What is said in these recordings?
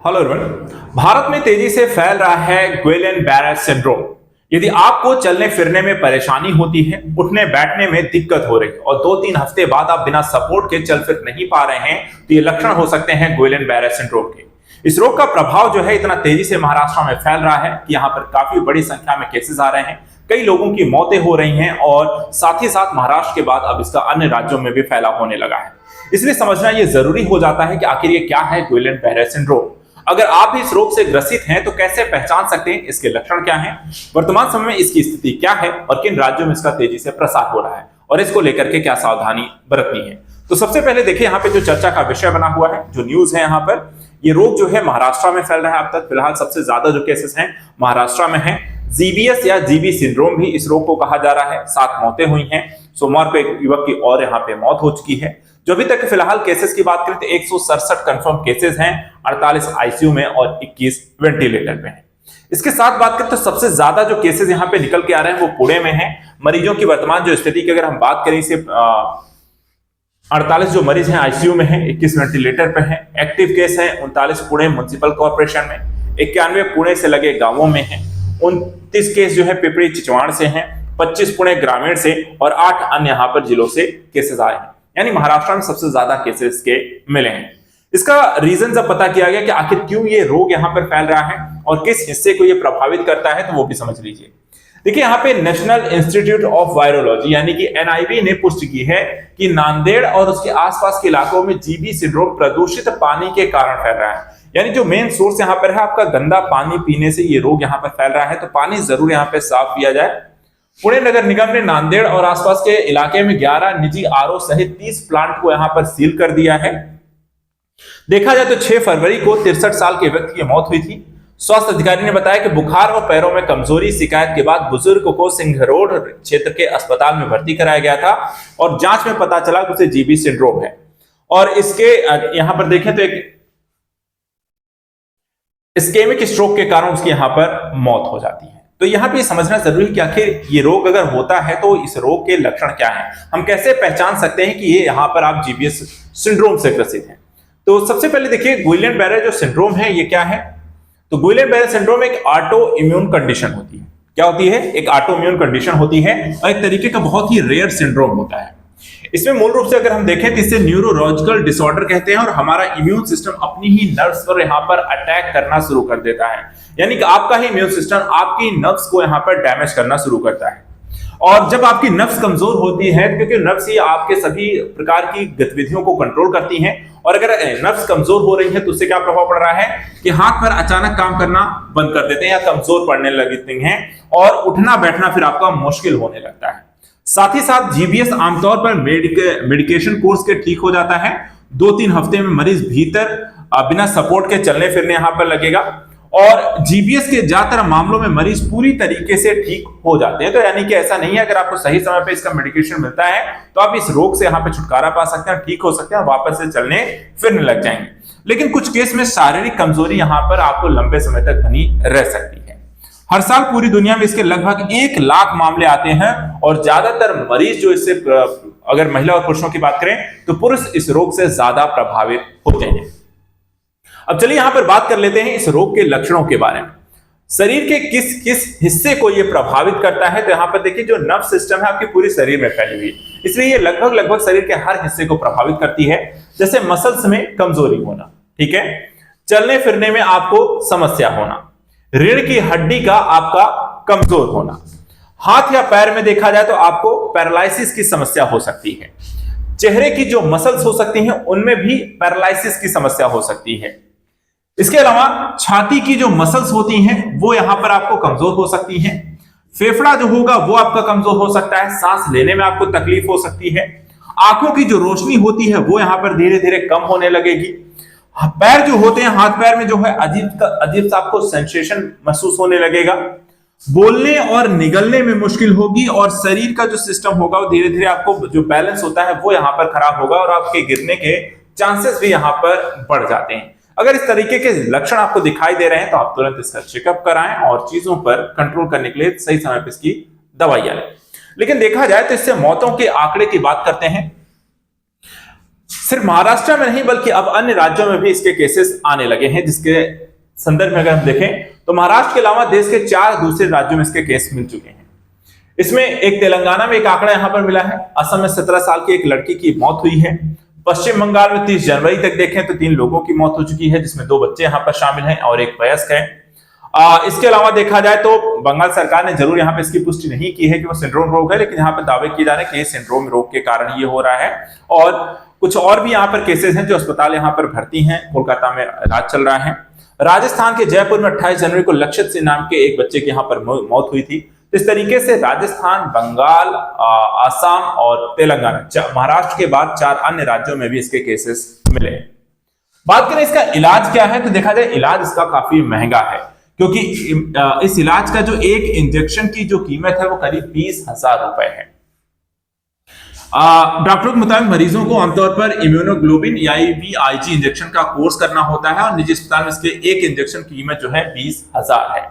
Hello everyone. Bharat में तेजी से फैल रहा है गुइलेन-बैरे सिंड्रोम। यदि आपको चलने फिरने में परेशानी होती है, उठने बैठने में दिक्कत हो रही है और 2-3 हफ्ते बाद आप बिना सपोर्ट के चल फिर नहीं पा रहे हैं, तो ये लक्षण हो सकते हैं गुइलेन-बैरे सिंड्रोम के। इस रोग का प्रभाव जो है इतना तेजी से महाराष्ट्र में फैल रहा है कि यहाँ पर काफी बड़ी संख्या में केसेस आ रहे हैं। कई लोगों की मौतें हो रही हैं और साथ ही साथ महाराष्ट्र के बाद अब इसका अन्य राज्यों में भी फैलाव होने लगा है। इसलिए समझना यह जरूरी हो जाता है कि आखिर ये क्या है गुइलेन-बैरे सिंड्रोम। अगर आप इस रोग से ग्रसित हैं तो कैसे पहचान सकते हैं, इसके लक्षण क्या हैं, वर्तमान समय में इसकी स्थिति क्या है और किन राज्यों में इसका तेजी से प्रसार हो रहा है और इसको लेकर के क्या सावधानी बरतनी है। तो सबसे पहले देखिए यहाँ पे जो चर्चा का विषय बना हुआ है, जो न्यूज है यहाँ पर, ये रोग जो है महाराष्ट्र में फैल रहा है। अब तक फिलहाल सबसे ज्यादा जो केसेस हैं महाराष्ट्र में है। जीबीएस या जीबी सिंड्रोम भी इस रोग को कहा जा रहा है। 7 मौतें हुई हैं। सोमवार को एक युवक की और यहाँ पे मौत हो चुकी है। जो अभी तक फिलहाल केसेस की बात करें तो 167 कंफर्म केसेस हैं, 48 आईसीयू में और 21 वेंटिलेटर पे हैं। इसके साथ बात करें तो सबसे ज्यादा जो केसेस यहाँ पे निकल के आ रहे हैं वो पुणे में है। मरीजों की वर्तमान जो स्थिति की अगर हम बात करें, इसे 48 जो मरीज हैं आईसीयू में हैं, 21 वेंटिलेटर पे हैं। एक्टिव केस है 39 पुणे म्युनिसिपल कॉर्पोरेशन में, 91 पुणे से लगे गांवों में हैं, 29 केस जो है पिपरी चिचवाड़ से हैं, 25 पुणे ग्रामीण से और 8 अन्य यहाँ पर जिलों से केसेस आए हैं। यानी महाराष्ट्र में सबसे ज्यादा केसेस के मिले हैं। इसका रीजन जब पता किया गया कि आखिर क्यों ये रोग यहाँ पर फैल रहा है और किस हिस्से को ये प्रभावित करता है, तो वो भी समझ लीजिए। देखिए यहाँ पे नेशनल इंस्टीट्यूट ऑफ वायरोलॉजी यानी कि एनआईवी ने पुष्टि की है कि नांदेड़ और उसके आसपास के इलाकों में जीबी सिंड्रोम प्रदूषित पानी के कारण फैल रहा है। यानी जो मेन सोर्स यहाँ पर है आपका गंदा पानी पीने से ये रोग यहाँ पर फैल रहा है, तो पानी जरूर यहाँ पे साफ पिया जाए। पुणे नगर निगम ने नांदेड़ और आसपास के इलाके में 11 निजी आरओ सहित 30 प्लांट को यहां पर सील कर दिया है। देखा जाए तो 6 फरवरी को 63 साल के व्यक्ति की मौत हुई थी। स्वास्थ्य अधिकारी ने बताया कि बुखार और पैरों में कमजोरी शिकायत के बाद बुजुर्ग को सिंघरोड क्षेत्र के अस्पताल में भर्ती कराया गया था और जांच में पता चला कि उसे जीबी सिंड्रोम है। और इसके यहां पर देखें तो एक इस्केमिक स्ट्रोक के कारण उसकी यहां पर मौत हो जाती है। तो यहाँ पे समझना जरूरी है कि आखिर ये रोग अगर होता है तो इस रोग के लक्षण क्या हैं, हम कैसे पहचान सकते हैं कि ये यहाँ पर आप जीबीएस सिंड्रोम से ग्रसित हैं। तो सबसे पहले देखिए गुइलेन-बैरे जो सिंड्रोम है ये क्या है। तो गुइलेन-बैरे सिंड्रोम एक ऑटो इम्यून कंडीशन होती है। क्या होती है? एक ऑटो इम्यून कंडीशन होती है और एक तरीके का बहुत ही रेयर सिंड्रोम होता है। इसमें मूल रूप से अगर हम देखें तो इसे न्यूरोलॉजिकल डिसऑर्डर कहते हैं और हमारा इम्यून सिस्टम अपनी ही नर्व्स पर यहाँ पर अटैक करना शुरू कर देता है। यानी कि आपका ही इम्यून सिस्टम आपकी नर्व्स को यहाँ पर डैमेज करना शुरू करता है। और जब आपकी नर्व्स कमजोर होती है, क्योंकि नर्व्स ही आपके सभी प्रकार की गतिविधियों को कंट्रोल करती हैं, और अगर नर्व्स कमजोर हो रही है तो उससे क्या प्रभाव पड़ रहा है कि हाथ पैर अचानक काम करना बंद कर देते हैं या कमजोर पड़ने लगते हैं और उठना बैठना फिर आपका मुश्किल होने लगता है। साथ ही साथ जीबीएस आमतौर पर मेडिकेशन कोर्स के ठीक हो जाता है। 2-3 हफ्ते में मरीज भीतर बिना सपोर्ट के चलने फिरने यहां पर लगेगा और जीबीएस के ज्यादातर मामलों में मरीज पूरी तरीके से ठीक हो जाते हैं। तो यानी कि ऐसा नहीं है, अगर आपको सही समय पे इसका मेडिकेशन मिलता है तो आप इस रोग से यहाँ पे छुटकारा पा सकते हैं, ठीक हो सकते हैं, वापस से चलने फिरने लग जाएंगे। लेकिन कुछ केस में शारीरिक कमजोरी यहाँ पर आपको लंबे समय तक बनी रह सकती है। हर साल पूरी दुनिया में इसके लगभग 1 लाख मामले आते हैं और ज्यादातर मरीज जो इससे, अगर महिला और पुरुषों की बात करें तो पुरुष इस रोग से ज्यादा प्रभावित होते हैं। अब चलिए यहां पर बात कर लेते हैं इस रोग के लक्षणों के बारे में। शरीर के किस किस हिस्से को यह प्रभावित करता है, तो यहां पर देखिए जो नर्व सिस्टम है आपके पूरे शरीर में फैली हुई, इसलिए ये लगभग शरीर के हर हिस्से को प्रभावित करती है। जैसे मसल्स में कमजोरी होना, ठीक है, चलने फिरने में आपको समस्या होना, रीढ़ की हड्डी का आपका कमजोर होना, हाथ या पैर में देखा जाए तो आपको पैरालिसिस की समस्या हो सकती है, चेहरे की जो मसल्स हो सकती हैं उनमें भी पैरालिसिस की समस्या हो सकती है। इसके अलावा छाती की जो मसल्स होती हैं वो यहां पर आपको कमजोर हो सकती हैं, फेफड़ा जो होगा वो आपका कमजोर हो सकता है, सांस लेने में आपको तकलीफ हो सकती है, आंखों की जो रोशनी होती है वो यहां पर धीरे धीरे कम होने लगेगी, पैर जो होते हैं हाथ पैर में जो है अजीब सा आपको सेंसेशन महसूस होने लगेगा, बोलने और निगलने में मुश्किल होगी और शरीर का जो सिस्टम होगा वो धीरे धीरे आपको जो बैलेंस होता है वो यहां पर खराब होगा और आपके गिरने के चांसेस भी यहां पर बढ़ जाते हैं। अगर इस तरीके के लक्षण आपको दिखाई दे रहे हैं तो आप तुरंत इसका चेकअप कराएं और चीजों पर कंट्रोल करने के लिए सही समय पर इसकी दवाइयां लें। लेकिन देखा जाए तो इससे मौतों के आंकड़े की बात करते हैं। सिर्फ महाराष्ट्र में नहीं बल्कि अब अन्य राज्यों में भी इसके केसेस आने लगे हैं, जिसके संदर्भ में अगर हम देखें तो महाराष्ट्र के अलावा देश के 4 दूसरे राज्यों में इसके केस मिल चुके हैं। इसमें एक तेलंगाना में एक आंकड़ा यहां पर मिला है, असम में 17 साल की एक लड़की की मौत हुई है, पश्चिम बंगाल में 30 जनवरी तक देखें तो 3 लोगों की मौत हो चुकी है, जिसमें 2 बच्चे यहां पर शामिल हैं और एक वयस्क है। इसके अलावा देखा जाए तो बंगाल सरकार ने जरूर यहाँ पे इसकी पुष्टि नहीं की है कि वो सिंड्रोम रोग है, लेकिन यहाँ पे दावे किए जा रहे हैं कि ये सिंड्रोम रोग के कारण ये हो रहा है। और कुछ और भी यहाँ पर केसेस हैं जो अस्पताल यहाँ पर भर्ती हैं, कोलकाता में इलाज चल रहा है। राजस्थान के जयपुर में 28 जनवरी को लक्षित सिंह नाम के एक बच्चे की यहाँ पर मौत हुई थी। इस तरीके से राजस्थान, बंगाल, आसाम और तेलंगाना, महाराष्ट्र के बाद 4 अन्य राज्यों में भी इसके केसेस मिले। बात करें इसका इलाज क्या है तो देखा जाए इलाज इसका काफी महंगा है, क्योंकि इस इलाज का जो एक इंजेक्शन की जो कीमत है वो करीब 20,000 रुपए है। डॉक्टरों के मुताबिक मरीजों को आमतौर पर इम्यूनोग्लोबिन या IVIG इंजेक्शन का कोर्स करना होता है और निजी अस्पताल में इसके एक इंजेक्शन की कीमत जो है 20,000 है।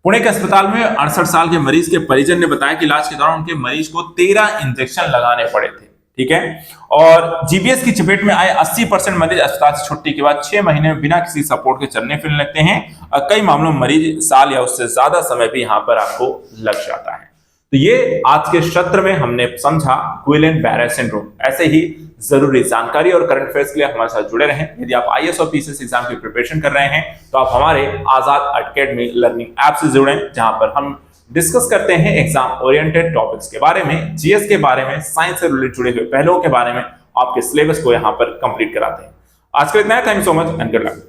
पुणे के अस्पताल में 68 साल के मरीज के परिजन ने बताया कि इलाज के दौरान उनके मरीज को 13 इंजेक्शन लगाने पड़े थे। ठीक है, और जीबीएस की चपेट में आए 80% मरीज अस्पताल से छुट्टी के बाद 6 महीने में बिना किसी सपोर्ट के चलने फिरने लगते हैं और कई मामलों में मरीज साल या उससे ज्यादा समय भी यहां पर आपको लग जाता है। तो ये आज के सत्र में हमने समझा गुइलेन-बारे सिंड्रोम। ऐसे ही जरूरी जानकारी और करंट अफेयर्स के लिए हमारे साथ जुड़े रहें। यदि आप आईएएस और पीसीएस एग्जाम की प्रिपरेशन कर रहे हैं तो आप हमारे आजाद एकेडमी लर्निंग ऐप से जुड़ें, जहां पर हम डिस्कस करते हैं एग्जाम ओरिएंटेड टॉपिक्स के बारे में, जीएस के बारे में, साइंस से रिलेटेड जुड़े हुए पहलुओं के बारे में, आपके सिलेबस को यहां पर कंप्लीट कराते हैं। आज के लिए इतना है। Thank you so much and good luck.